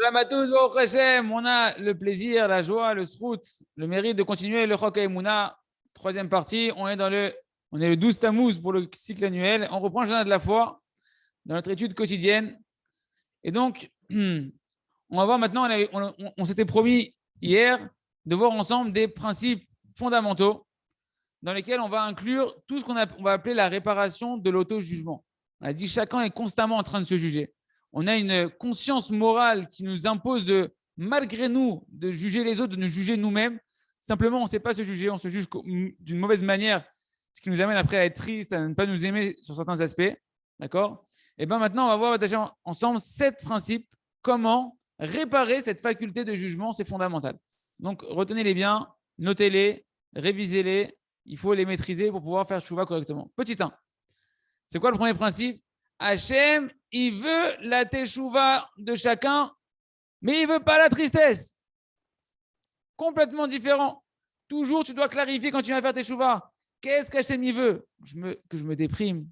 Salam à tous, Baruch Hashem. On a le plaisir, la joie, le srout, le mérite de continuer le Chok HaEmuna. Troisième partie, on est le 12 Tammuz pour le cycle annuel. On reprend le journal de la foi dans notre étude quotidienne. Et donc, on va voir maintenant, on s'était promis hier de voir ensemble des principes fondamentaux dans lesquels on va inclure tout ce qu'on va appeler la réparation de l'auto-jugement. On a dit chacun est constamment en train de se juger. On a une conscience morale qui nous impose de, malgré nous, de juger les autres, de nous juger nous-mêmes. Simplement, on ne sait pas se juger, on se juge d'une mauvaise manière, ce qui nous amène après à être triste, à ne pas nous aimer sur certains aspects. D'accord? Et bien maintenant, on va voir partager ensemble 7 principes, comment réparer cette faculté de jugement, c'est fondamental. Donc, retenez-les bien, notez-les, révisez-les, il faut les maîtriser pour pouvoir faire tchouva correctement. Petit 1. C'est quoi le premier principe? Hachem, il veut la teshuva de chacun, mais il ne veut pas la tristesse. Complètement différent. Toujours, tu dois clarifier quand tu vas faire teshuva. Qu'est-ce qu'Hachem il veut? Que je me déprime,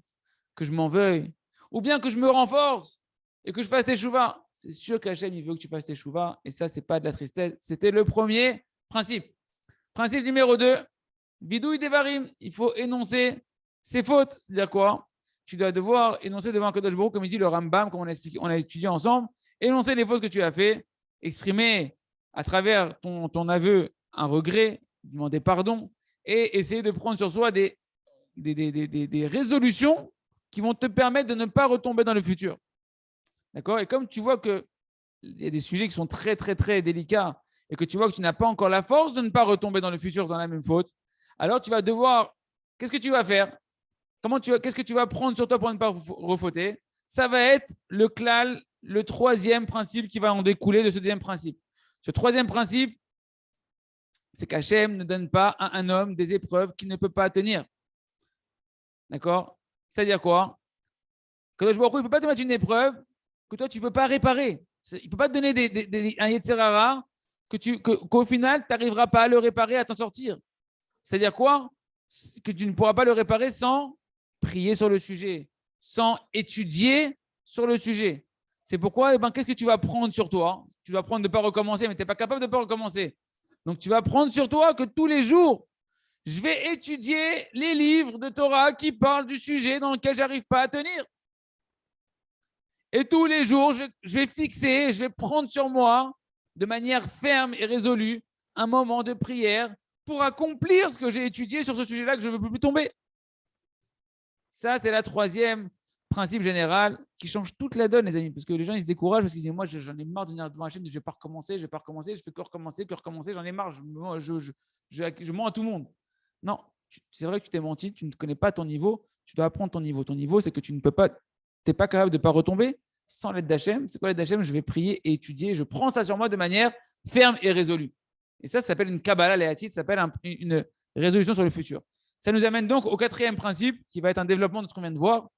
que je m'en veuille, ou bien que je me renforce et que je fasse teshuva. C'est sûr qu'Hachem il veut que tu fasses teshuva, et ça, ce n'est pas de la tristesse. C'était le premier principe. Principe numéro 2, bidouille devarim. Il faut énoncer ses fautes. C'est-à-dire quoi? Tu dois devoir énoncer devant Kadosh Baruch Hu, comme il dit le Rambam, comme on a étudié ensemble, énoncer les fautes que tu as fait, exprimer à travers ton aveu un regret, demander pardon et essayer de prendre sur soi des résolutions qui vont te permettre de ne pas retomber dans le futur. D'accord? Et comme tu vois qu'il y a des sujets qui sont très, très, très délicats et que tu vois que tu n'as pas encore la force de ne pas retomber dans le futur dans la même faute, alors tu vas devoir, qu'est-ce que tu vas faire? Qu'est-ce que tu vas prendre sur toi pour ne pas refauter? Ça va être le klal, le troisième principe qui va en découler de ce deuxième principe. Ce troisième principe, c'est qu'Hachem ne donne pas à un homme des épreuves qu'il ne peut pas tenir. D'accord? C'est-à-dire quoi? Kadosh Baruch Hu, il ne peut pas te mettre une épreuve que toi, tu ne peux pas réparer. Il ne peut pas te donner un Yetzirara qu'au final, tu n'arriveras pas à le réparer, à t'en sortir. C'est-à-dire quoi? Que tu ne pourras pas le réparer sans prier sur le sujet, sans étudier sur le sujet. C'est pourquoi, qu'est-ce que tu vas prendre sur toi? Tu vas prendre de ne pas recommencer, mais tu n'es pas capable de ne pas recommencer. Donc, tu vas prendre sur toi que tous les jours, je vais étudier les livres de Torah qui parlent du sujet dans lequel je n'arrive pas à tenir. Et tous les jours, je vais fixer, je vais prendre sur moi, de manière ferme et résolue, un moment de prière pour accomplir ce que j'ai étudié sur ce sujet-là que je ne veux plus tomber. Ça, c'est la troisième principe général qui change toute la donne, les amis, parce que les gens, ils se découragent parce qu'ils disent, moi, j'en ai marre de venir devant la chaîne, je ne vais pas recommencer, je fais que recommencer, j'en ai marre, je mens à tout le monde. Non, c'est vrai que tu t'es menti, tu ne connais pas ton niveau, tu dois apprendre ton niveau. Ton niveau, c'est que tu n'es pas capable de ne pas retomber sans l'aide d'Hachem. C'est quoi l'aide d'Hachem? Je vais prier et étudier, je prends ça sur moi de manière ferme et résolue. Et ça s'appelle une Kabbalah Léatit, ça s'appelle une résolution sur le futur. Ça nous amène donc au quatrième principe, qui va être un développement de ce qu'on vient de voir.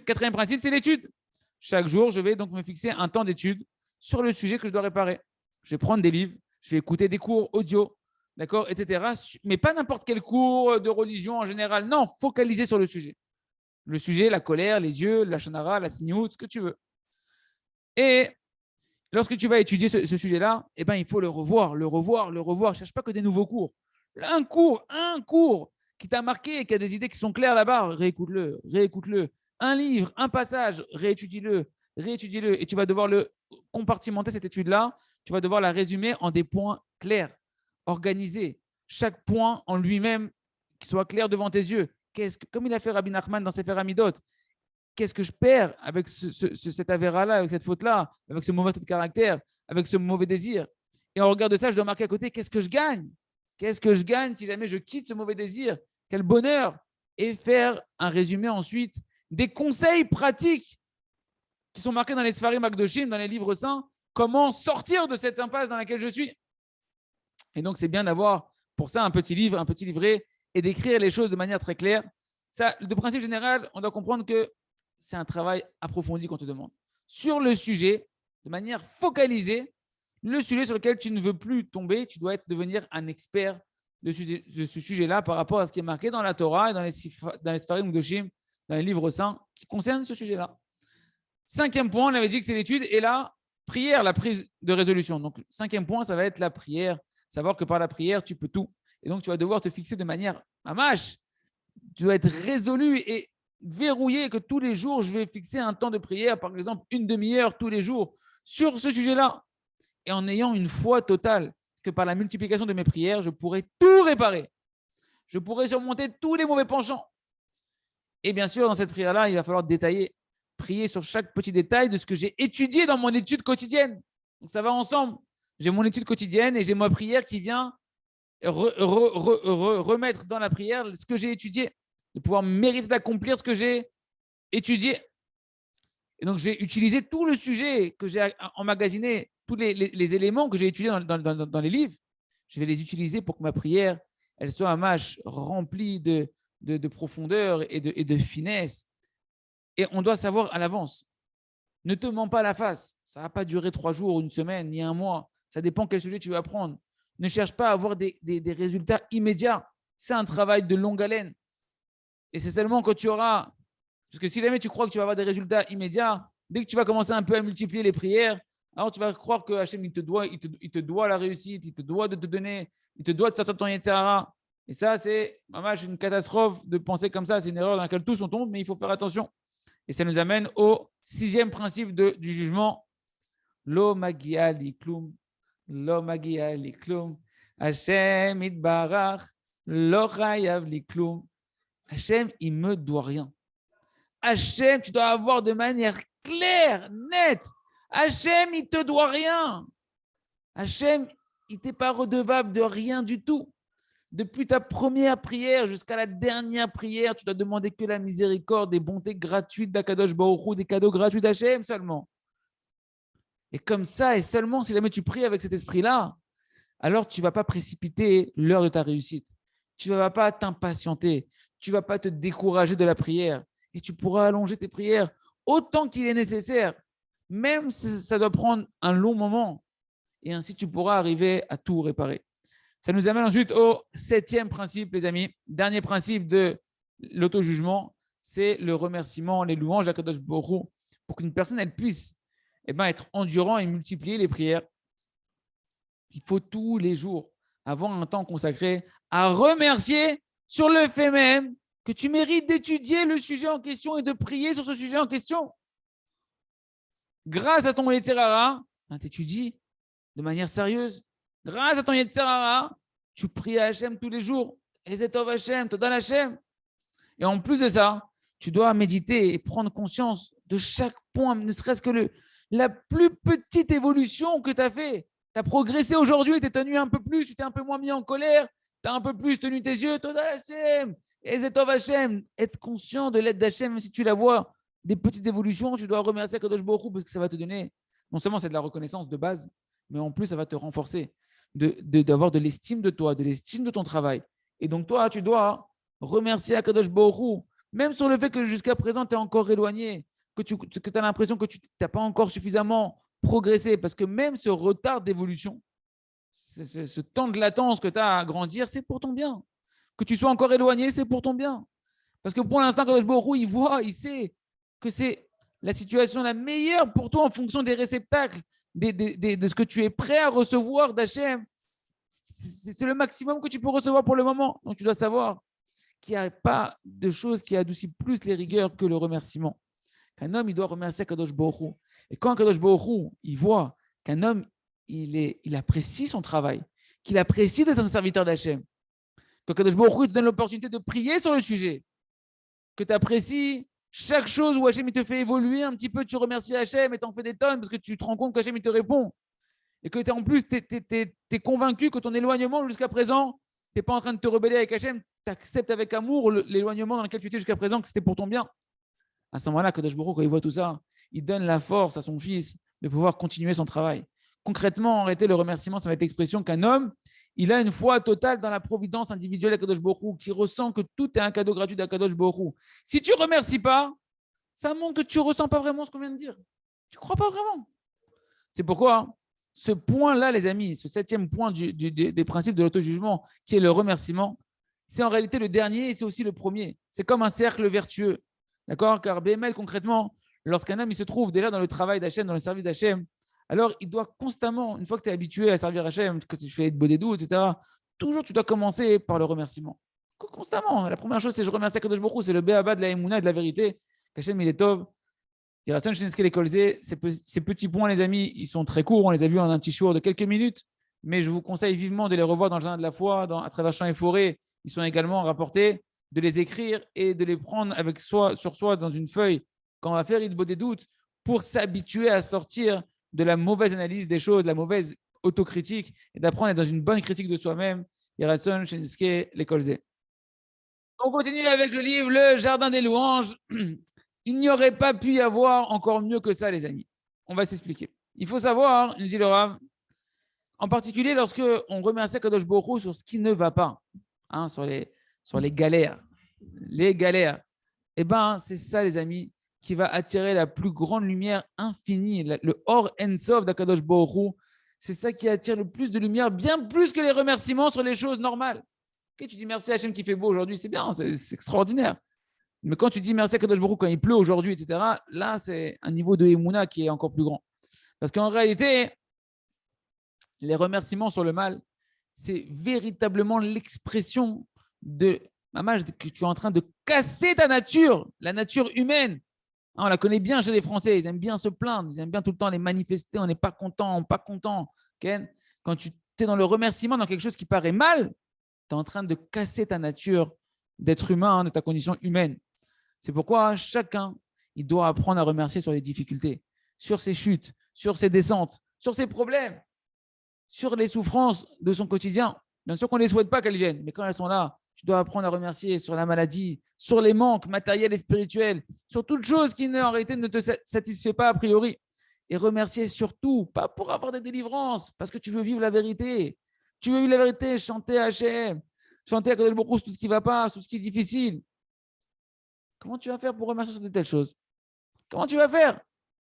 Quatrième principe, c'est l'étude. Chaque jour, je vais donc me fixer un temps d'étude sur le sujet que je dois réparer. Je vais prendre des livres, je vais écouter des cours audio, d'accord, etc. Mais pas n'importe quel cours de religion en général. Non, focaliser sur le sujet. Le sujet, la colère, les yeux, la chanara, la signout, ce que tu veux. Et lorsque tu vas étudier ce sujet-là, il faut le revoir. Je ne cherche pas que des nouveaux cours. Un cours qui t'a marqué et qui a des idées qui sont claires là-bas, réécoute-le. Un livre, un passage, réétudie-le. Et tu vas devoir le compartimenter, cette étude-là. Tu vas devoir la résumer en des points clairs, organisés. Chaque point en lui-même qui soit clair devant tes yeux. Comme il a fait Rabbi Nachman dans Sefer Hamidot, qu'est-ce que je perds avec cette avéra-là, avec cette faute-là, avec ce mauvais trait de caractère, avec ce mauvais désir? Et en regard de ça, je dois marquer à côté, qu'est-ce que je gagne? Qu'est-ce que je gagne si jamais je quitte ce mauvais désir? Quel bonheur! Et faire un résumé ensuite des conseils pratiques qui sont marqués dans les Sfarim Akdoshim, dans les livres saints, comment sortir de cette impasse dans laquelle je suis. Et donc, c'est bien d'avoir pour ça un petit livre, un petit livret, et d'écrire les choses de manière très claire. Ça, de principe général, on doit comprendre que c'est un travail approfondi qu'on te demande. Sur le sujet, de manière focalisée, le sujet sur lequel tu ne veux plus tomber, tu dois devenir un expert de ce sujet-là par rapport à ce qui est marqué dans la Torah et dans les Sfarim Akdoshim, dans les livres saints qui concernent ce sujet-là. Cinquième point, on avait dit que c'est l'étude. Et là, Prière, la prise de résolution. Donc, 5e point, ça va être la prière. Savoir que par la prière, tu peux tout. Et donc, tu vas devoir te fixer de manière mamache. Tu dois être résolu et verrouillé que tous les jours, je vais fixer un temps de prière, par exemple, une demi-heure tous les jours sur ce sujet-là. Et en ayant une foi totale que par la multiplication de mes prières, je pourrai tout réparer. Je pourrai surmonter tous les mauvais penchants. Et bien sûr, dans cette prière-là, il va falloir détailler, prier sur chaque petit détail de ce que j'ai étudié dans mon étude quotidienne. Donc ça va ensemble. J'ai mon étude quotidienne et j'ai ma prière qui vient remettre dans la prière ce que j'ai étudié, de pouvoir mériter d'accomplir ce que j'ai étudié. Et donc, j'ai utilisé tout le sujet que j'ai emmagasiné, tous les éléments que j'ai étudiés dans les livres. Je vais les utiliser pour que ma prière, elle soit un match rempli de profondeur et de finesse. Et on doit savoir à l'avance. Ne te mens pas à la face. Ça ne va pas durer 3 jours, une semaine, ni un mois. Ça dépend quel sujet tu veux apprendre. Ne cherche pas à avoir des résultats immédiats. C'est un travail de longue haleine. Et c'est seulement quand tu auras... Parce que si jamais tu crois que tu vas avoir des résultats immédiats, dès que tu vas commencer un peu à multiplier les prières, alors tu vas croire que Hachem, il te doit la réussite, il te doit de te donner, il te doit de sortir ton Yetzirah. Et ça, c'est vraiment une catastrophe de penser comme ça. C'est une erreur dans laquelle tous on tombe, mais il faut faire attention. Et ça nous amène au 6e principe du jugement. Lo magia li klum, lo magia li klum, Hachem itbarach, lo chayav li klum. Hachem, il ne me doit rien. Hachem, tu dois avoir de manière claire, nette. Hachem, il ne te doit rien. Hachem, il t'est pas redevable de rien du tout. Depuis ta première prière jusqu'à la dernière prière, tu dois demander que la miséricorde, des bontés gratuites d'Akadosh Baruch Hu, des cadeaux gratuits d'Hachem seulement. Et comme ça, et seulement si jamais tu pries avec cet esprit-là, alors tu ne vas pas précipiter l'heure de ta réussite. Tu ne vas pas t'impatienter. Tu ne vas pas te décourager de la prière. Et tu pourras allonger tes prières autant qu'il est nécessaire, même si ça doit prendre un long moment. Et ainsi, tu pourras arriver à tout réparer. Ça nous amène ensuite au 7e principe, les amis. Dernier principe de l'auto-jugement, c'est le remerciement, les louanges à Kadosh Baruch Hu, pour qu'une personne elle puisse être endurant et multiplier les prières. Il faut tous les jours avoir un temps consacré à remercier sur le fait même que tu mérites d'étudier le sujet en question et de prier sur ce sujet en question. Grâce à ton Yetzirah, tu étudies de manière sérieuse. Grâce à ton Yetzirah, tu pries à Hachem tous les jours. Ezetov Hachem, te donne Hachem. Et en plus de ça, tu dois méditer et prendre conscience de chaque point, ne serait-ce que la plus petite évolution que tu as fait. Tu as progressé aujourd'hui, tu es tenu un peu plus, tu t'es un peu moins mis en colère, tu as un peu plus tenu tes yeux, te donne Hachem. Ezetov Hachem, être conscient de l'aide d'Hachem, même si tu la vois, des petites évolutions, tu dois remercier Kadosh Baruch Hu parce que ça va te donner, non seulement c'est de la reconnaissance de base, mais en plus ça va te renforcer, d'avoir de l'estime de toi, de l'estime de ton travail. Et donc toi, tu dois remercier Kadosh Baruch Hu, même sur le fait que jusqu'à présent, tu es encore éloigné, que tu as l'impression que tu n'as pas encore suffisamment progressé, parce que même ce retard d'évolution, ce temps de latence que tu as à grandir, c'est pour ton bien. Que tu sois encore éloigné, c'est pour ton bien. Parce que pour l'instant, Kadosh Baruch Hu, il voit, il sait que c'est la situation la meilleure pour toi en fonction des réceptacles, de ce que tu es prêt à recevoir d'Hachem. C'est le maximum que tu peux recevoir pour le moment. Donc, tu dois savoir qu'il n'y a pas de chose qui adoucit plus les rigueurs que le remerciement. Qu'un homme, il doit remercier Kadosh Baruch Hu. Et quand Kadosh Baruch Hu, il voit qu'un homme, il apprécie son travail, qu'il apprécie d'être un serviteur d'Hachem, que Kadosh Baruch Hu te donne l'opportunité de prier sur le sujet, que tu apprécies chaque chose où Hachem il te fait évoluer un petit peu, tu remercies Hachem et tu en fais des tonnes parce que tu te rends compte qu'Hachem il te répond. Et que en plus, tu es convaincu que ton éloignement jusqu'à présent, tu n'es pas en train de te rebeller avec Hachem, tu acceptes avec amour l'éloignement dans lequel tu étais jusqu'à présent, que c'était pour ton bien. À ce moment-là, Kadosh Baruch Hu, quand il voit tout ça, il donne la force à son fils de pouvoir continuer son travail. Concrètement, en réalité, le remerciement, ça va être l'expression qu'un homme, il a une foi totale dans la providence individuelle de Kadosh Baruch Hu, qui ressent que tout est un cadeau gratuit d'Akadosh Baruch Hu. Si tu ne remercies pas, ça montre que tu ne ressens pas vraiment ce qu'on vient de dire. Tu ne crois pas vraiment. C'est pourquoi ce point-là, les amis, ce 7e point des principes de l'auto-jugement, qui est le remerciement, c'est en réalité le dernier et c'est aussi le premier. C'est comme un cercle vertueux. D'accord ? Car BML, concrètement, lorsqu'un homme il se trouve déjà dans le travail d'Hachem, dans le service d'Hachem, Alors, il doit constamment, une fois que tu es habitué à servir Hachem, que tu fais de Bodedou, etc., toujours, tu dois commencer par le remerciement. Constamment. La première chose, c'est je remercie Akadosh Baruch Hu, c'est le béaba de la Emouna et de la vérité. Hachem, il est tov. Ces petits points, les amis, ils sont très courts. On les a vus en un petit show de quelques minutes. Mais je vous conseille vivement de les revoir dans le jardin de la foi, à travers champs et forêts. Ils sont également rapportés, de les écrire et de les prendre avec soi, sur soi dans une feuille quand on va faire Idbo des doutes pour s'habituer à sortir de la mauvaise analyse des choses, de la mauvaise autocritique et d'apprendre à être dans une bonne critique de soi-même. Yeratzon, Shenske, l'école Z. On continue avec le livre Le Jardin des louanges. Il n'y aurait pas pu y avoir encore mieux que ça, les amis. On va s'expliquer. Il faut savoir, il dit le Rav, en particulier lorsque on remercie Kadosh Baruch Hu sur ce qui ne va pas, hein, sur les galères. Les galères. Eh bien, c'est ça, les amis, qui va attirer la plus grande lumière infinie, le Or Ensof d'Akadosh Baruch Hu. C'est ça qui attire le plus de lumière, bien plus que les remerciements sur les choses normales. Okay, tu dis merci à Hachem qui fait beau aujourd'hui, c'est bien, c'est extraordinaire. Mais quand tu dis merci à Kadosh Baruch Hu quand il pleut aujourd'hui, etc., là, c'est un niveau de Emouna qui est encore plus grand. Parce qu'en réalité, les remerciements sur le mal, c'est véritablement l'expression de que tu es en train de casser ta nature, la nature humaine. On la connaît bien chez les Français, ils aiment bien se plaindre, ils aiment bien tout le temps les manifester, on n'est pas content, pas content. Ken, quand tu es dans le remerciement, dans quelque chose qui paraît mal, tu es en train de casser ta nature d'être humain, de ta condition humaine. C'est pourquoi chacun, il doit apprendre à remercier sur les difficultés, sur ses chutes, sur ses descentes, sur ses problèmes, sur les souffrances de son quotidien. Bien sûr qu'on ne les souhaite pas qu'elles viennent, mais quand elles sont là, tu dois apprendre à remercier sur la maladie, sur les manques matériels et spirituels, sur toute chose qui en réalité ne te satisfait pas a priori. Et remercier surtout, pas pour avoir des délivrances, parce que tu veux vivre la vérité. Tu veux vivre la vérité, chanter à Hachem, chanter à Kadosh Baruch Hu tout ce qui ne va pas, tout ce qui est difficile. Comment tu vas faire pour remercier sur de telles choses? Comment tu vas faire?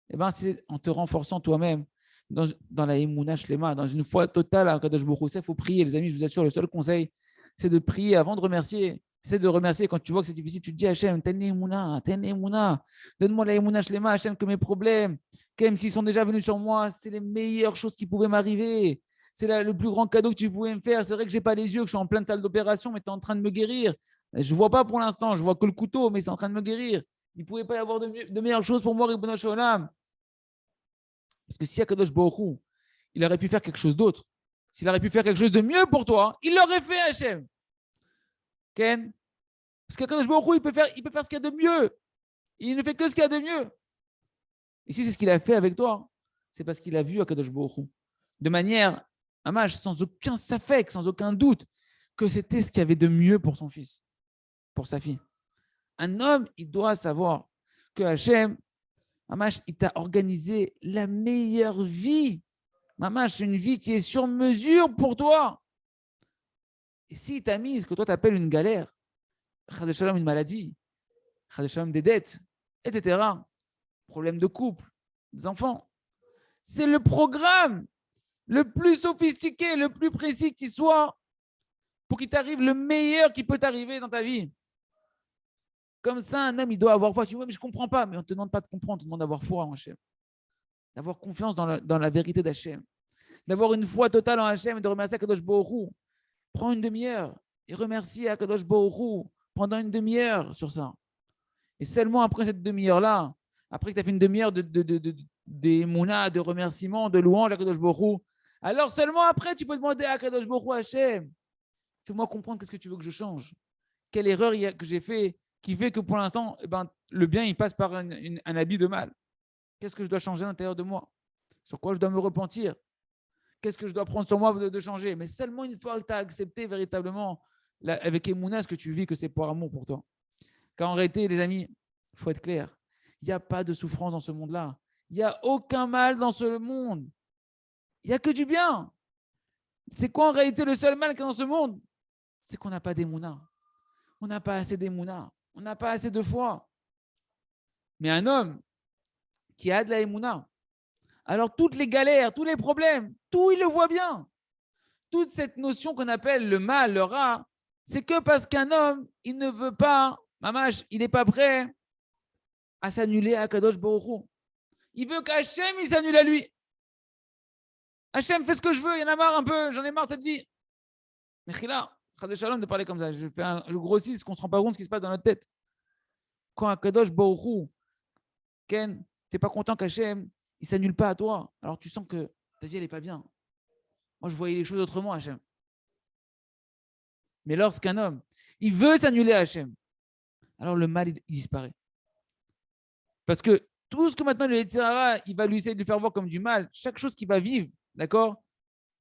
Eh bien, c'est en te renforçant toi-même dans la Emouna Shlema, dans une foi totale à Kadosh Baruch Hu. Il faut prier, les amis, je vous assure, le seul conseil, c'est de prier avant de remercier. C'est de remercier quand tu vois que c'est difficile, tu te dis Hachem, t'as une Emouna, donne-moi la Emouna Shlema, Hachem, que mes problèmes, même s'ils sont déjà venus sur moi, c'est les meilleures choses qui pouvaient m'arriver. C'est le plus grand cadeau que tu pouvais me faire. C'est vrai que je n'ai pas les yeux, que je suis en pleine salle d'opération, mais tu es en train de me guérir. Je ne vois pas pour l'instant, je vois que le couteau, mais c'est en train de me guérir. Il ne pouvait pas y avoir de meilleures choses pour moi, Ribono Shel Olam. Parce que si Akadosh Baruch Hu, il aurait pu faire quelque chose d'autre, s'il aurait pu faire quelque chose de mieux pour toi, il l'aurait fait, Hachem. Ken? Parce qu'Akadosh Baruch Hu, il peut faire ce qu'il y a de mieux. Il ne fait que ce qu'il y a de mieux. Et si c'est ce qu'il a fait avec toi, c'est parce qu'il a vu Akadosh Baruch Hu de manière, sans aucun safek, sans aucun doute, que c'était ce qu'il y avait de mieux pour son fils, pour sa fille. Un homme, il doit savoir que Hachem, il t'a organisé la meilleure vie. Une vie qui est sur mesure pour toi. Et s'il t'a mis ce que toi t'appelles une galère, une maladie, des dettes, etc., problème de couple, des enfants, c'est le programme le plus sophistiqué, le plus précis qui soit pour qu'il t'arrive le meilleur qui peut t'arriver dans ta vie. Comme ça, un homme, il doit avoir foi. Tu dis, ouais, mais je ne comprends pas. Mais on ne te demande pas de comprendre, on te demande d'avoir foi en Hachem. D'avoir confiance dans la vérité d'Hachem. D'avoir une foi totale en Hachem et de remercier Akadosh Baruch Hu. Prends une demi-heure et remercie Akadosh Baruch Hu pendant une demi-heure sur ça. Et seulement après cette demi-heure-là, après que tu as fait une demi-heure d'émouna, de remerciement, de louange à Akadosh Baruch Hu, alors seulement après, tu peux demander à Akadosh Baruch Hu, Hachem, fais-moi comprendre qu'est-ce que tu veux que je change. Quelle erreur que j'ai fait qui fait que pour l'instant, le bien, il passe par un habit de mal. Qu'est-ce que je dois changer à l'intérieur de moi? Sur quoi je dois me repentir? Qu'est-ce que je dois prendre sur moi de changer? Mais seulement une fois que tu as accepté véritablement avec Emouna ce que tu vis, que c'est pour amour pour toi. Car en réalité, les amis, il faut être clair. Il n'y a pas de souffrance dans ce monde-là. Il n'y a aucun mal dans ce monde. Il n'y a que du bien. C'est quoi en réalité le seul mal qu'il y a dans ce monde? C'est qu'on n'a pas d'Emouna. On n'a pas assez d'Emouna. On n'a pas assez de foi. Mais un homme qui a de la Emouna, alors toutes les galères, tous les problèmes, tout il le voit bien. Toute cette notion qu'on appelle le mal, le rat, c'est que parce qu'un homme, il ne veut pas, il n'est pas prêt à s'annuler à Kadosh Baruch Hu. Il veut qu'Hachem, il s'annule à lui. Hachem, fais ce que je veux, il y en a marre un peu, j'en ai marre de cette vie. Mais Chila, Chadé Shalom de parler comme ça. Je grossis ce qu'on ne se rend pas compte de ce qui se passe dans notre tête. Quand Akadosh Baruch Hu, Ken, tu n'es pas content qu'Hachem, il ne s'annule pas à toi. Alors tu sens que ta vie, elle n'est pas bien. Moi, je voyais les choses autrement, Hachem. Mais lorsqu'un homme, il veut s'annuler à Hachem, alors le mal, il disparaît. Parce que tout ce que maintenant le Yetzirah, il va lui essayer de lui faire voir comme du mal, chaque chose qu'il va vivre, d'accord?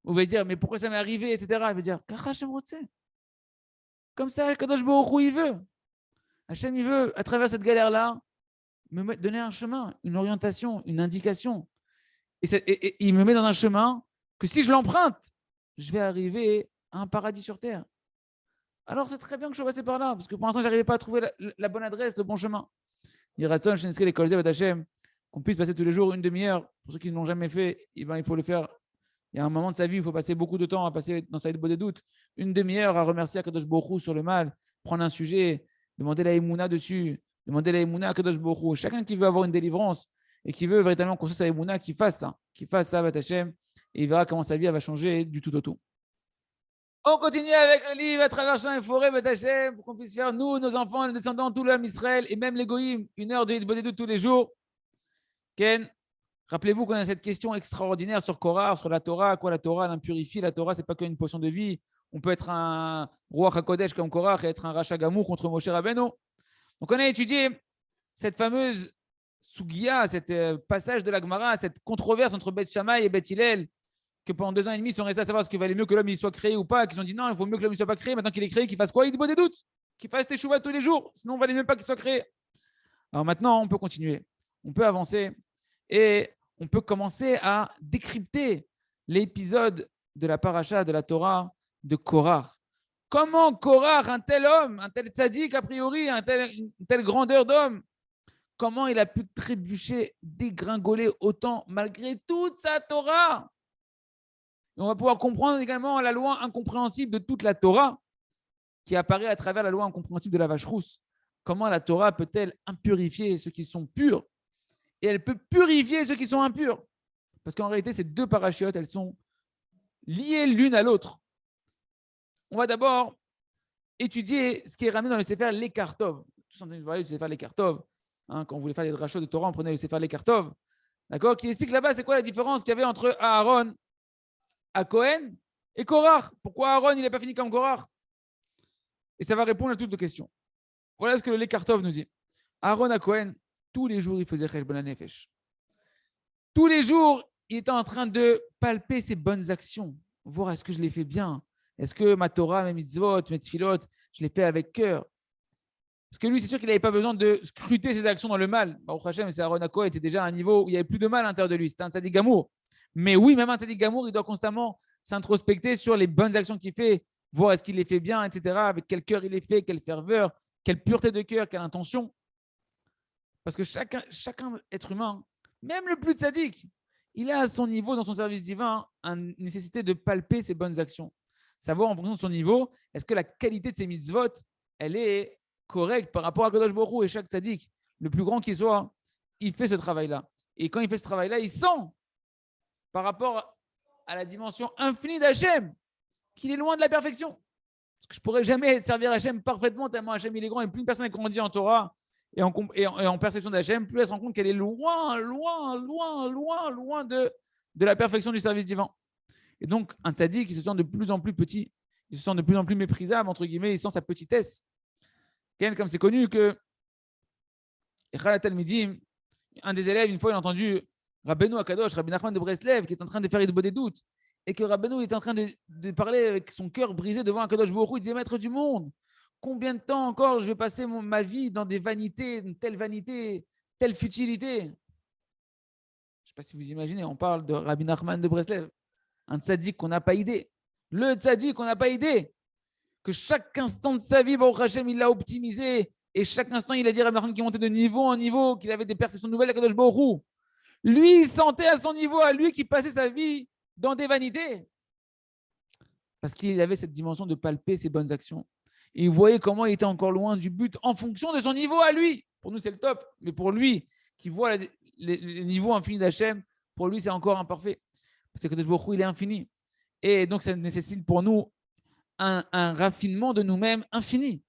On va dire, mais pourquoi ça m'est arrivé, etc. Il va dire, car Hachem Rotse. Comme ça, Kadosh Baruch Hu, il veut. Hachem, il veut, à travers cette galère-là, me donner un chemin, une orientation, une indication. Et il me met dans un chemin que si je l'emprunte, je vais arriver à un paradis sur terre. Alors c'est très bien que je sois passé par là, parce que pour l'instant, je n'arrivais pas à trouver la bonne adresse, le bon chemin. Il ratson, je les l'école Hachem, qu'on puisse passer tous les jours une demi-heure. Pour ceux qui ne l'ont jamais fait, il faut le faire. Il y a un moment de sa vie, il faut passer beaucoup de temps à passer dans Saïd Bodé doute. Une demi-heure à remercier Akadosh Baruch Hu sur le mal, prendre un sujet, demander la Emouna dessus, demander la Emouna à Akadosh Baruch Hu. Chacun qui veut avoir une délivrance et qui veut véritablement construire sa Emouna, qui fasse ça, Hachem, et il verra comment sa vie va changer du tout au tout. On continue avec le livre à travers champs et forêts, Hachem, pour qu'on puisse faire, nous, nos enfants, les descendants, tout l'homme Israël, et même les Goïm, une heure de Bodé doute tous les jours. Ken, rappelez-vous qu'on a cette question extraordinaire sur Korah, sur la Torah. Quoi, la Torah, elle impurifie. La Torah, ce n'est pas qu'une potion de vie. On peut être un roi HaKodesh comme Korah et être un Racha Gamou contre Moshe Rabbeinu. Donc, on a étudié cette fameuse Sugiya, cet passage de la Gemara, cette controverse entre Beth Shammai et Beth Hillel, que pendant 2 ans et demi, ils sont restés à savoir ce qu'il valait mieux que l'homme il soit créé ou pas. Qu'ils ont dit non, il vaut mieux que l'homme ne soit pas créé. Maintenant qu'il est créé, qu'il fasse quoi? Il dit des doutes. Qu'il fasse teshuva tous les jours. Sinon, il ne valait même pas qu'il soit créé. Alors maintenant, on peut continuer. On peut avancer. Et on peut commencer à décrypter l'épisode de la paracha de la Torah de Korah. Comment Korah, un tel homme, un tel tzaddik a priori, une telle grandeur d'homme, comment il a pu trébucher, dégringoler autant malgré toute sa Torah? Et on va pouvoir comprendre également la loi incompréhensible de toute la Torah qui apparaît à travers la loi incompréhensible de la vache rousse. Comment la Torah peut-elle impurifier ceux qui sont purs et elle peut purifier ceux qui sont impurs? Parce qu'en réalité, ces deux parachutes, elles sont liées l'une à l'autre. On va d'abord étudier ce qui est ramené dans le Sefer Lekartov. Tous entendu parler du Sefer Lekartov. Quand on voulait faire des drachos de Torah, on prenait le Sefer Lekartov. D'accord? Qui explique là-bas c'est quoi la différence qu'il y avait entre Aaron, à Cohen et Korah. Pourquoi Aaron, il n'est pas fini comme Korah? Et ça va répondre à toutes les questions. Voilà ce que le Lekartov nous dit. Aaron à Cohen, tous les jours, il faisait Cheshbon HaNefesh. Tous les jours, il était en train de palper ses bonnes actions, voir est-ce que je les fais bien, est-ce que ma Torah, mes mitzvot, mes tfilot, je les fais avec cœur. Parce que lui, c'est sûr qu'il n'avait pas besoin de scruter ses actions dans le mal. Baruch Hashem, c'est Aaron Cohen était déjà à un niveau où il n'y avait plus de mal à l'intérieur de lui. C'était un tzaddik gamour. Mais oui, même un tzaddik gamour, il doit constamment s'introspecter sur les bonnes actions qu'il fait, voir est-ce qu'il les fait bien, etc., avec quel cœur il les fait, quelle ferveur, quelle pureté de cœur, quelle intention. Parce que chacun être humain, même le plus tzaddik, il a à son niveau, dans son service divin, une nécessité de palper ses bonnes actions. Savoir en fonction de son niveau, est-ce que la qualité de ses mitzvot, elle est correcte par rapport à Kadosh Baruch Hu. Et chaque tzaddik, le plus grand qu'il soit, il fait ce travail-là. Et quand il fait ce travail-là, il sent, par rapport à la dimension infinie d'Hachem, qu'il est loin de la perfection. Parce que je ne pourrais jamais servir Hachem parfaitement, tellement Hachem il est grand. Et plus une personne est grandie en Torah et en perception d'Hachem, plus elle se rend compte qu'elle est loin de la perfection du service divin. Et donc, un tzaddik qui se sent de plus en plus petit, il se sent de plus en plus méprisable, entre guillemets, il sent sa petitesse. Comme c'est connu que un des élèves, une fois, il a entendu Rabbeinu Akadosh, Rabbi Nachman de Breslev, qui est en train de faire des doutes, et que Rabbeinu est en train de parler avec son cœur brisé devant Akadosh Baruch Hu. Il disait, maître du monde, combien de temps encore je vais passer ma vie dans des vanités, une telle vanité, telle futilité? Je ne sais pas si vous imaginez, on parle de Rabbi Nachman de Breslev, un tzaddik qu'on n'a pas idée. Le tzaddik qu'on n'a pas idée. Que chaque instant de sa vie, Baruch Hashem, il l'a optimisé. Et chaque instant, il a dit à Rabbi Nachman qui montait de niveau en niveau, qu'il avait des perceptions nouvelles à Kadosh Baruch Hu. Lui, il sentait à son niveau, à lui, qui passait sa vie dans des vanités. Parce qu'il avait cette dimension de palper ses bonnes actions. Et il voyait comment il était encore loin du but en fonction de son niveau à lui. Pour nous, c'est le top. Mais pour lui, qui voit les niveaux infinis d'Hachem, pour lui, c'est encore imparfait. Parce que Kadosh Baruch Hu, il est infini. Et donc, ça nécessite pour nous un raffinement de nous-mêmes infini,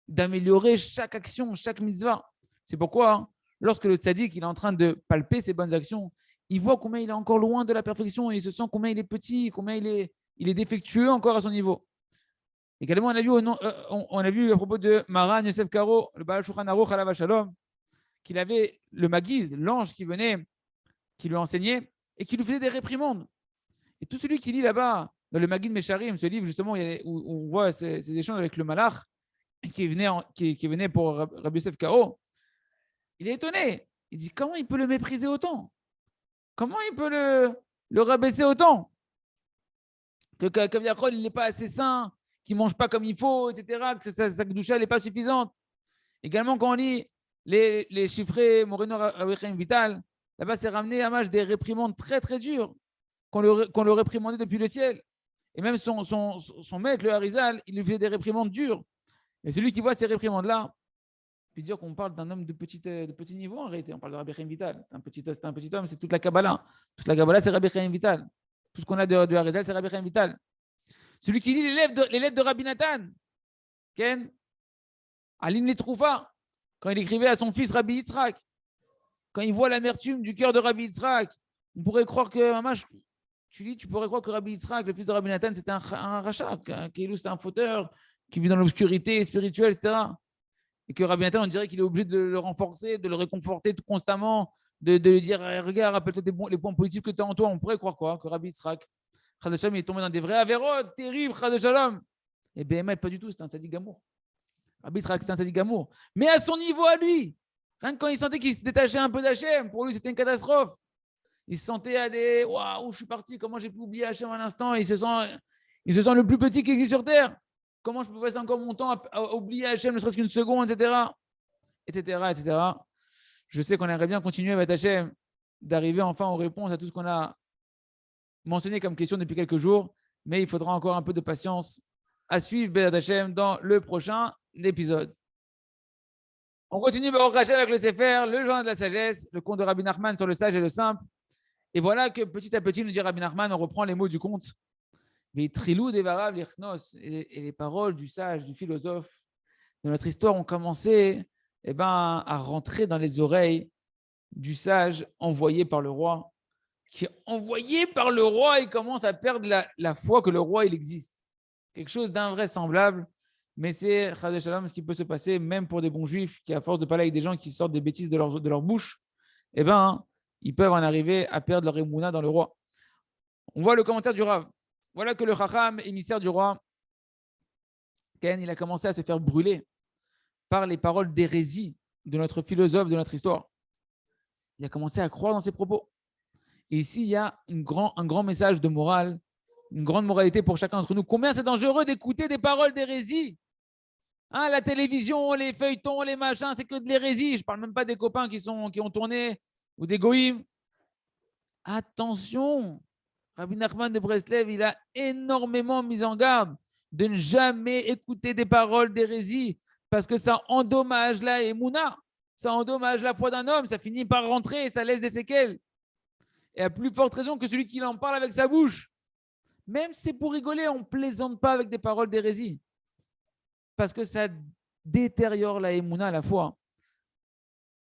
d'améliorer chaque action, chaque mitzvah. C'est pourquoi, lorsque le tzaddik il est en train de palper ses bonnes actions, il voit combien il est encore loin de la perfection et il se sent combien il est petit, combien il est défectueux encore à son niveau. Également, on a vu à propos de Maran Yosef Karo, le Baal Shulchan Aruch Alav Shalom, qu'il avait le Maguid, l'ange qui venait, qui lui enseignait et qui lui faisait des réprimandes. Et tout celui qui lit là-bas, dans le Maguid Mesharim, ce livre justement où on voit ces échanges avec le Malach qui venait pour Rabbi Yosef Karo, il est étonné. Il dit comment il peut le mépriser autant? Comment il peut le rabaisser autant? Que Kaviachol, il n'est pas assez sain, qu'il ne mange pas comme il faut, etc., que sa kedusha n'est pas suffisante. Également, quand on lit les chiffrés Moreno Rabbi Chaim Vital, là-bas, c'est ramené à l'image des réprimandes très, très dures qu'on le réprimandait depuis le ciel. Et même son maître, le Harizal, il lui fait des réprimandes dures. Et celui qui voit ces réprimandes-là, peut dire qu'on parle d'un homme de petit niveau en réalité. On parle de Rabbi Chaim Vital. C'est un petit homme, c'est toute la Kabbalah. Toute la Kabbalah, c'est Rabbi Chaim Vital. Tout ce qu'on a de Harizal, c'est Rabbi Chaim Vital. Celui qui lit les lettres de Rabbi Nathan, Ken, Aline Letroufa, quand il écrivait à son fils Rabbi Yitzhak, quand il voit l'amertume du cœur de Rabbi Yitzhak, on pourrait croire que, tu pourrais croire que Rabbi Yitzhak, le fils de Rabbi Nathan, c'était un rachat, c'était un fauteur qui vit dans l'obscurité spirituelle, etc. Et que Rabbi Nathan, on dirait qu'il est obligé de le renforcer, de le réconforter tout constamment, de lui dire regarde, rappelle-toi les points positifs que tu as en toi. On pourrait croire quoi? Que Rabbi Yitzhak, il est tombé dans des vrais avérotes terribles, Shalom. Et BMA, pas du tout, c'est un tzaddik gamour. Rabbi Yitzhak, c'est un tzaddik gamour. Mais à son niveau à lui, rien que quand il sentait qu'il se détachait un peu d'Hachem, pour lui, c'était une catastrophe. Il se sentait à des waouh, je suis parti, comment j'ai pu oublier Hachem un instant? Il se sent le plus petit qui existe sur terre. Comment je peux passer encore mon temps à oublier Hachem, ne serait-ce qu'une seconde, etc. etc. Je sais qu'on aimerait bien continuer avec Hachem, d'arriver enfin aux réponses à tout ce qu'on a mentionné comme question depuis quelques jours, mais il faudra encore un peu de patience à suivre Bézat Hachem dans le prochain épisode. On continue Baruch Hachem avec le Sefer, le journal de la sagesse, le conte de Rabbi Nachman sur le sage et le simple. Et voilà que petit à petit, nous dit Rabbi Nachman, on reprend les mots du conte. Et les paroles du sage, du philosophe de notre histoire ont commencé à rentrer dans les oreilles du sage envoyé par le roi, qui est envoyé par le roi et commence à perdre la foi que le roi il existe. Quelque chose d'invraisemblable, mais c'est ce qui peut se passer même pour des bons juifs qui, à force de parler avec des gens qui sortent des bêtises de leur bouche, ils peuvent en arriver à perdre leur émouna dans le roi. On voit le commentaire du Rav. Voilà que le Chacham, émissaire du roi, Ken, il a commencé à se faire brûler par les paroles d'hérésie de notre philosophe, de notre histoire. Il a commencé à croire dans ses propos. Et ici, il y a un grand message de morale, une grande moralité pour chacun d'entre nous. Combien c'est dangereux d'écouter des paroles d'hérésie. La télévision, les feuilletons, les machins, c'est que de l'hérésie. Je ne parle même pas des copains qui ont tourné ou des goïms. Attention, Rabbi Nachman de Breslev, il a énormément mis en garde de ne jamais écouter des paroles d'hérésie parce que ça endommage la émouna, ça endommage la foi d'un homme, ça finit par rentrer et ça laisse des séquelles. Et à plus forte raison que celui qui en parle avec sa bouche. Même si c'est pour rigoler, on ne plaisante pas avec des paroles d'hérésie parce que ça détériore la émouna, la foi.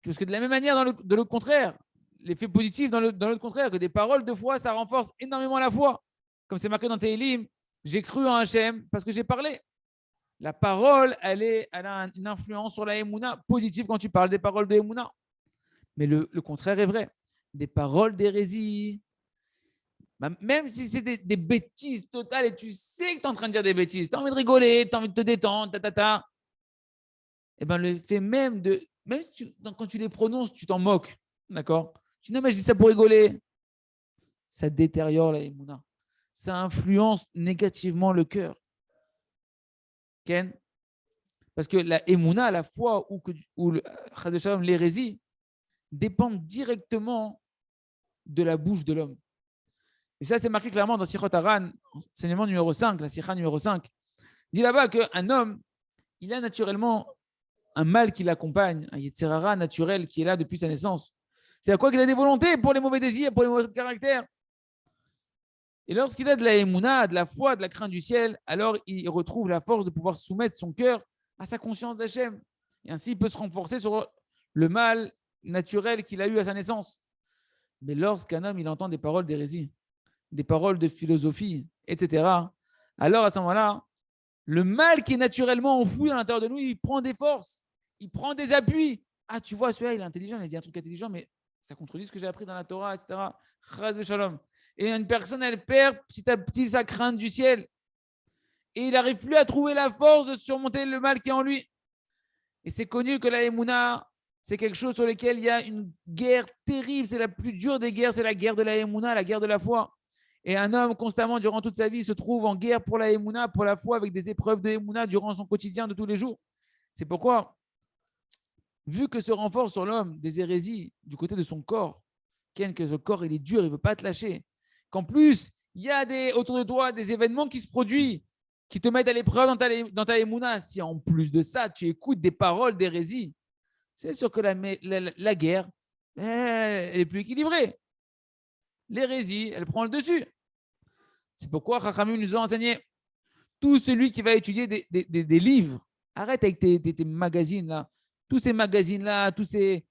Parce que de la même manière, de l'autre contraire, l'effet positif dans l'autre contraire, que des paroles de foi, ça renforce énormément la foi. Comme c'est marqué dans Tehillim, j'ai cru en Hachem parce que j'ai parlé. La parole, elle a une influence sur la émouna positive quand tu parles des paroles de émouna. Mais le contraire est vrai. Des paroles d'hérésie, même si c'est des bêtises totales et tu sais que tu es en train de dire des bêtises, tu as envie de rigoler, tu as envie de te détendre, le fait même si quand tu les prononces, tu t'en moques. D'accord? Tu dis non, mais je dis ça pour rigoler. Ça détériore la émouna. Ça influence négativement le cœur. Ken? Parce que la émouna, la foi ou l'hérésie dépendent directement de la bouche de l'homme. Et ça, c'est marqué clairement dans Sichot Haran, enseignement numéro 5, la Sikha numéro 5. Il dit là-bas qu'un homme, il a naturellement un mal qui l'accompagne, un Yetzer Hara naturel qui est là depuis sa naissance. C'est à quoi qu'il a des volontés pour les mauvais désirs, pour les mauvais caractères. Et lorsqu'il a de la émouna, de la foi, de la crainte du ciel, alors il retrouve la force de pouvoir soumettre son cœur à sa conscience d'Hachem. Et ainsi, il peut se renforcer sur le mal naturel qu'il a eu à sa naissance. Mais lorsqu'un homme il entend des paroles d'hérésie, des paroles de philosophie, etc., alors à ce moment-là, le mal qui est naturellement enfoui à l'intérieur de nous, il prend des forces, il prend des appuis. Ah, tu vois, celui-là, il est intelligent, il a dit un truc intelligent, mais ça contredit ce que j'ai appris dans la Torah, etc. Chaz de shalom. Et une personne, elle perd petit à petit sa crainte du ciel. Et il n'arrive plus à trouver la force de surmonter le mal qui est en lui. Et c'est connu que la Emouna, c'est quelque chose sur lequel il y a une guerre terrible. C'est la plus dure des guerres, c'est la guerre de la Emouna, la guerre de la foi. Et un homme, constamment, durant toute sa vie, se trouve en guerre pour la Emouna, pour la foi, avec des épreuves de Emouna durant son quotidien de tous les jours. C'est pourquoi, vu que se renforce sur l'homme des hérésies du côté de son corps, que ce corps il est dur, il ne veut pas te lâcher, qu'en plus, il y a autour de toi des événements qui se produisent, qui te mettent à l'épreuve dans ta émouna, si en plus de ça, tu écoutes des paroles d'hérésie, c'est sûr que la guerre, elle est plus équilibrée. L'hérésie, elle prend le dessus. C'est pourquoi Chachamim nous a enseigné, tout celui qui va étudier des livres, arrête avec tes magazines là, tous ces magazines là, tous ces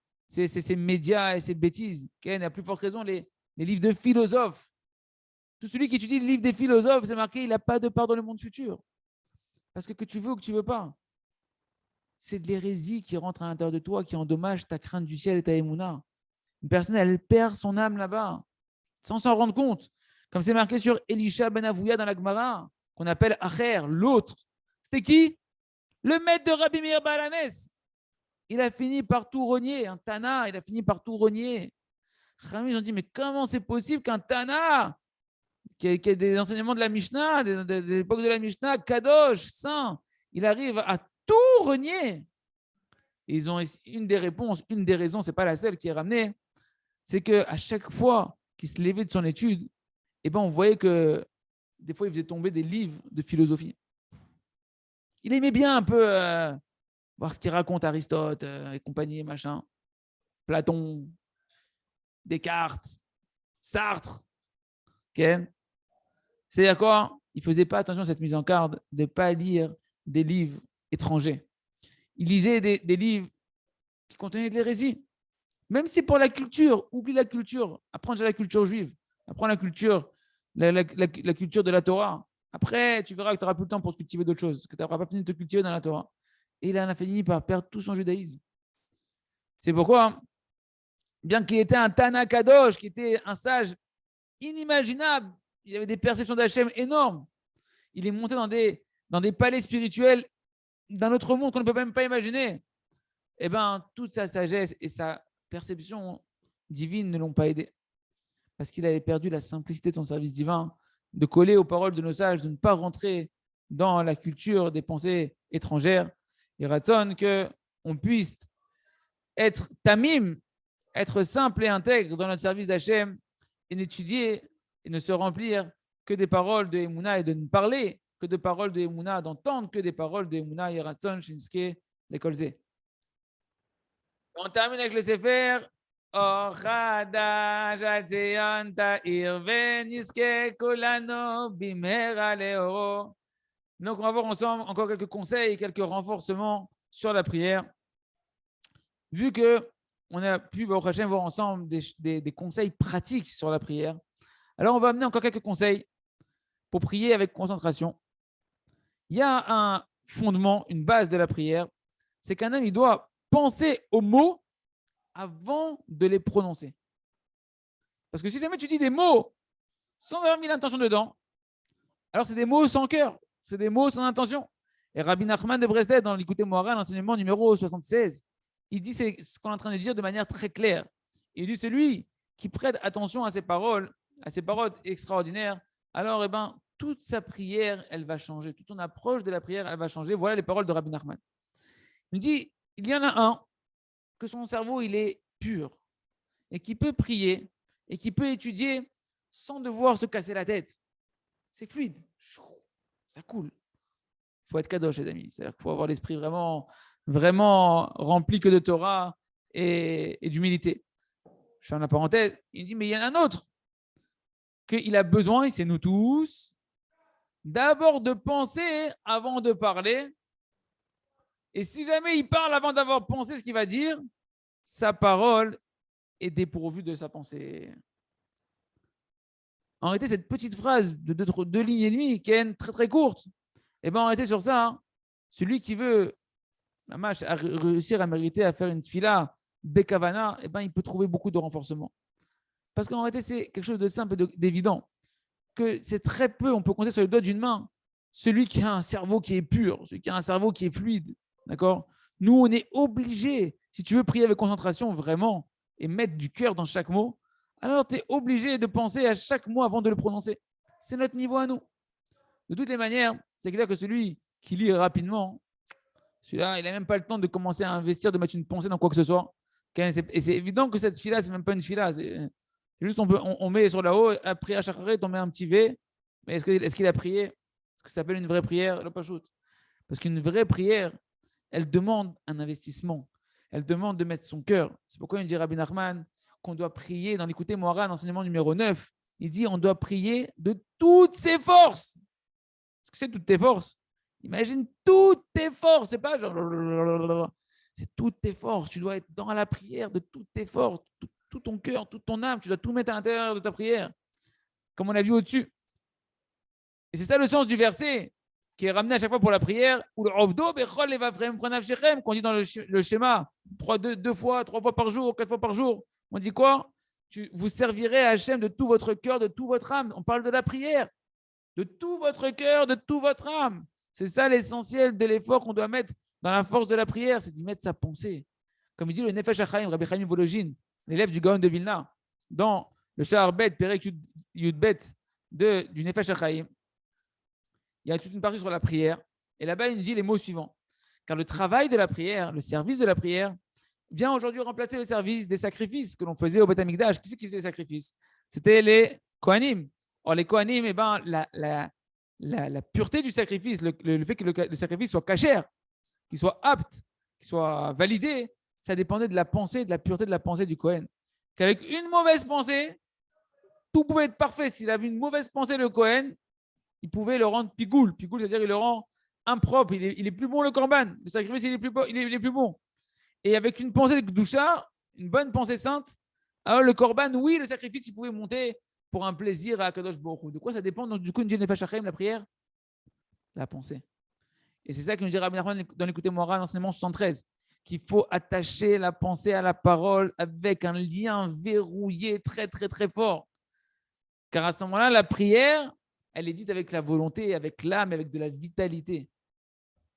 médias et ces bêtises, okay, à plus forte raison, les livres de philosophes. Tout celui qui étudie le livre des philosophes, c'est marqué, il n'a pas de part dans le monde futur. Parce que tu veux ou que tu ne veux pas, c'est de l'hérésie qui rentre à l'intérieur de toi, qui endommage ta crainte du ciel et ta émouna. Une personne, elle perd son âme là-bas, sans s'en rendre compte. Comme c'est marqué sur Elisha ben Avouya dans la Gemara, qu'on appelle Acher, l'autre. C'était qui? Le maître de Rabbi Meir Balanes. Il a fini par tout renier, un Tana, il a fini par tout renier. Ils ont dit, mais comment c'est possible qu'un Tana, qui a des enseignements de la Mishnah, de l'époque de la Mishnah, Kadosh, Saint, il arrive à tout renier? Et ils ont une des réponses, une des raisons, ce n'est pas la seule qui est ramenée, c'est qu'à chaque fois qu'il se levait de son étude, eh ben, on voyait que des fois, il faisait tomber des livres de philosophie. Il aimait bien un peu voir ce qu'il raconte Aristote et compagnie, machin. Platon, Descartes, Sartre. Okay. C'est à quoi il ne faisait pas attention à cette mise en garde de ne pas lire des livres étrangers. Il lisait des livres qui contenaient de l'hérésie. Même si pour la culture, oublie la culture, apprends déjà la culture juive, apprends la culture, la culture de la Torah. Après, tu verras que tu n'auras plus le temps pour te cultiver d'autres choses, que tu n'auras pas fini de te cultiver dans la Torah. Et il en a fini par perdre tout son judaïsme. C'est pourquoi, bien qu'il était un Tana Kadosh, qui était un sage inimaginable, il avait des perceptions d'Hachem énormes. Il est monté dans des palais spirituels d'un autre monde qu'on ne peut même pas imaginer. Eh bien, toute sa sagesse et sa perception divine ne l'ont pas aidé. Parce qu'il avait perdu la simplicité de son service divin, de coller aux paroles de nos sages, de ne pas rentrer dans la culture des pensées étrangères. Il ratonne qu'on puisse être tamim, être simple et intègre dans notre service d'Hachem et n'étudier et ne se remplir que des paroles de Emouna et de ne parler que de paroles de Emouna, d'entendre que des paroles de Emouna, Yeratzon, Shinske, Lekolze. On termine avec le Sefer. Donc, on va voir ensemble encore quelques conseils et quelques renforcements sur la prière. Vu qu'on a pu voir ensemble des conseils pratiques sur la prière, alors on va amener encore quelques conseils pour prier avec concentration. Il y a un fondement, une base de la prière, c'est qu'un homme il doit penser aux mots avant de les prononcer. Parce que si jamais tu dis des mots sans avoir mis l'intention dedans, alors c'est des mots sans cœur, c'est des mots sans intention. Et Rabbi Nachman de Breslev, dans l'Écoutez Moharan, l'enseignement numéro 76, il dit ce qu'on est en train de dire de manière très claire. Il dit celui qui prête attention à ces paroles extraordinaires, alors toute sa prière, elle va changer. Toute son approche de la prière, elle va changer. Voilà les paroles de Rabbi Nachman. Il dit, il y en a un que son cerveau, il est pur et qui peut prier et qui peut étudier sans devoir se casser la tête. C'est fluide. Ça coule. Il faut être kadosh, les amis. C'est-à-dire qu'il faut avoir l'esprit vraiment, vraiment rempli que de Torah et d'humilité. Je fais une parenthèse. Il dit, mais il y en a un autre. qu'il a besoin, et c'est nous tous, d'abord de penser avant de parler. Et si jamais il parle avant d'avoir pensé ce qu'il va dire, sa parole est dépourvue de sa pensée. En réalité, cette petite phrase de deux lignes et demie, qui est très très courte, et bien en réalité sur ça, hein, celui qui veut réussir à mériter à faire une tfila bekavana, et ben il peut trouver beaucoup de renforcement. Parce qu'en réalité, c'est quelque chose de simple et d'évident, que c'est très peu, on peut compter sur les doigts d'une main, celui qui a un cerveau qui est pur, celui qui a un cerveau qui est fluide. D'accord? Nous, on est obligé, si tu veux prier avec concentration vraiment et mettre du cœur dans chaque mot, alors tu es obligé de penser à chaque mot avant de le prononcer. C'est notre niveau à nous. De toutes les manières, c'est clair que celui qui lit rapidement, celui-là, il n'a même pas le temps de commencer à investir, de mettre une pensée dans quoi que ce soit. Et c'est évident que cette fila, c'est même pas une fila. C'est juste, on met sur la haut, après à chaque arrêt, on met un petit V. Mais est-ce qu'il a prié? Est-ce que ça s'appelle une vraie prière? Là, pas shoot. Parce qu'une vraie prière, elle demande un investissement. Elle demande de mettre son cœur. C'est pourquoi il dit Rabbi Nachman qu'on doit prier dans l'écouter Moharan, enseignement numéro 9. Il dit on doit prier de toutes ses forces. Qu'est-ce que c'est toutes tes forces? Imagine toutes tes forces. C'est pas genre. C'est toutes tes forces. Tu dois être dans la prière de toutes tes forces, tout ton cœur, toute ton âme. Tu dois tout mettre à l'intérieur de ta prière. Comme on a vu au-dessus. Et c'est ça le sens du verset qui est ramené à chaque fois pour la prière, ou le Ovdo, qu'on dit dans le schéma, deux fois, 3 fois par jour, 4 fois par jour. On dit quoi? Vous servirez à Hachem de tout votre cœur, de toute votre âme. On parle de la prière. De tout votre cœur, de toute votre âme. C'est ça l'essentiel de l'effort qu'on doit mettre dans la force de la prière, c'est d'y mettre sa pensée. Comme il dit le Nefesh HaChaim, Rabbi Chaim Volojin, l'élève du Gaon de Vilna, dans le Sha'ar Bet, Perek Yud Bet du Nefesh HaChaim, il y a toute une partie sur la prière. Et là-bas, il nous dit les mots suivants. Car le travail de la prière, le service de la prière, vient aujourd'hui remplacer le service des sacrifices que l'on faisait au Beth Amikdash. Qui c'est qui faisait les sacrifices? C'était les Kohanim. Or, les Kohanim, eh ben, la pureté du sacrifice, le fait que le sacrifice soit cachère, qu'il soit apte, qu'il soit validé, ça dépendait de la pensée, de la pureté de la pensée du Kohen. Qu'avec une mauvaise pensée, tout pouvait être parfait. S'il avait une mauvaise pensée, le Kohen, il pouvait le rendre pigoul. Pigoul, c'est-à-dire il le rend impropre. Il est plus bon le korban. Le sacrifice, il est plus bon. Et avec une pensée de Gdusha, une bonne pensée sainte, alors le korban, oui, le sacrifice, il pouvait monter pour un plaisir à Kadosh Baruch Hu. De quoi ça dépend? Donc, du coup, une Nefesh HaChaim, la prière, la pensée. Et c'est ça que nous dit Rabbi Nachman dans l'écouter Moharan, enseignement 73, qu'il faut attacher la pensée à la parole avec un lien verrouillé très, très, très fort. Car à ce moment-là, la prière, elle est dite avec la volonté, avec l'âme, avec de la vitalité.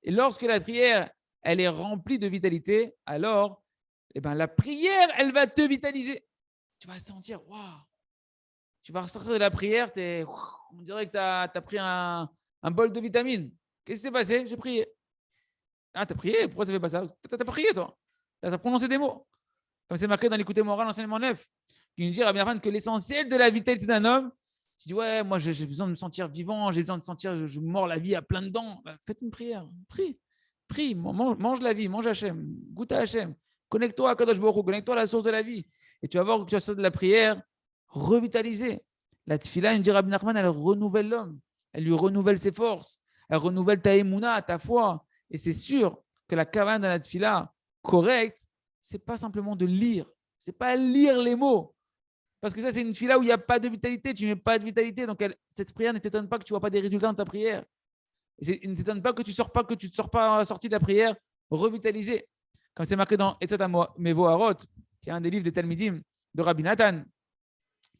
Et lorsque la prière, elle est remplie de vitalité, alors, eh ben, la prière, elle va te vitaliser. Tu vas sentir, waouh, tu vas ressortir de la prière, on dirait que tu as pris un bol de vitamines. Qu'est-ce qui s'est passé? J'ai prié. Ah, tu as prié? Pourquoi ça ne fait pas ça? Tu as prié, toi. Tu as prononcé des mots. Comme c'est marqué dans l'écouter moral, l'enseignement 9, qui nous dit à bien que l'essentiel de la vitalité d'un homme, tu dis, ouais, moi j'ai besoin de me sentir vivant, j'ai besoin de sentir, je mords la vie à plein de dents. Bah, faites une prière, prie, mange la vie, mange Hachem, goûte à Hachem, connecte-toi à Kadosh Baruch Hu, connecte-toi à la source de la vie. Et tu vas voir que tu vas sortir de la prière revitalisée. La tfila, il dit Rabbi Nachman, elle renouvelle l'homme, elle lui renouvelle ses forces, elle renouvelle ta émouna, ta foi. Et c'est sûr que la kavane dans la tfila correcte, c'est pas simplement de lire, c'est pas lire les mots. Parce que ça, c'est une tfila où il n'y a pas de vitalité, tu ne mets pas de vitalité. Donc, cette prière ne t'étonne pas que tu ne vois pas des résultats dans ta prière. Et ne t'étonne pas que tu ne sors pas sorti de la prière revitalisé. Comme c'est marqué dans Etzot Mevo Harot, qui est un des livres des Talmidim de Rabbi Nathan,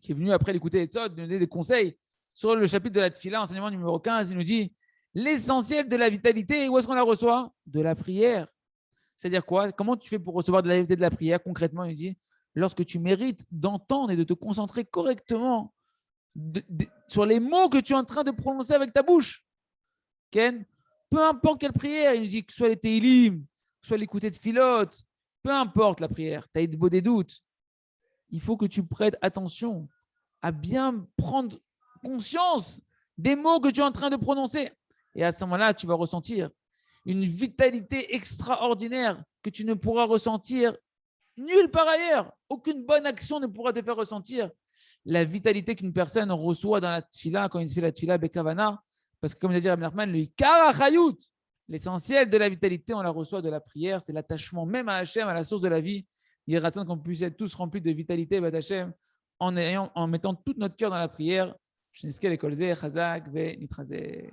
qui est venu après l'écouter Etzot, donner des conseils sur le chapitre de la tfila, enseignement numéro 15. Il nous dit l'essentiel de la vitalité, où est-ce qu'on la reçoit? De la prière. C'est-à-dire quoi? Comment tu fais pour recevoir de la vitalité de la prière? Concrètement, il dit lorsque tu mérites d'entendre et de te concentrer correctement sur les mots que tu es en train de prononcer avec ta bouche. Ken, peu importe quelle prière, il nous dit que ce soit les Teilim, que ce soit l'écouter de Philote, peu importe la prière, tu as beau des doutes, il faut que tu prêtes attention à bien prendre conscience des mots que tu es en train de prononcer. Et à ce moment-là, tu vas ressentir une vitalité extraordinaire que tu ne pourras ressentir nulle part ailleurs. Aucune bonne action ne pourra te faire ressentir la vitalité qu'une personne reçoit dans la tfila quand il fait la tfila bekavana. Parce que comme il a dit Rabbi Nachman, le ikar hachayut, l'essentiel de la vitalité, on la reçoit de la prière. C'est l'attachement même à Hachem, à la source de la vie. Il est raison qu'on puisse être tous remplis de vitalité, Bat Hachem, en mettant tout notre cœur dans la prière. Je n'ai qu'à l'école Chazak ve Nitrazek.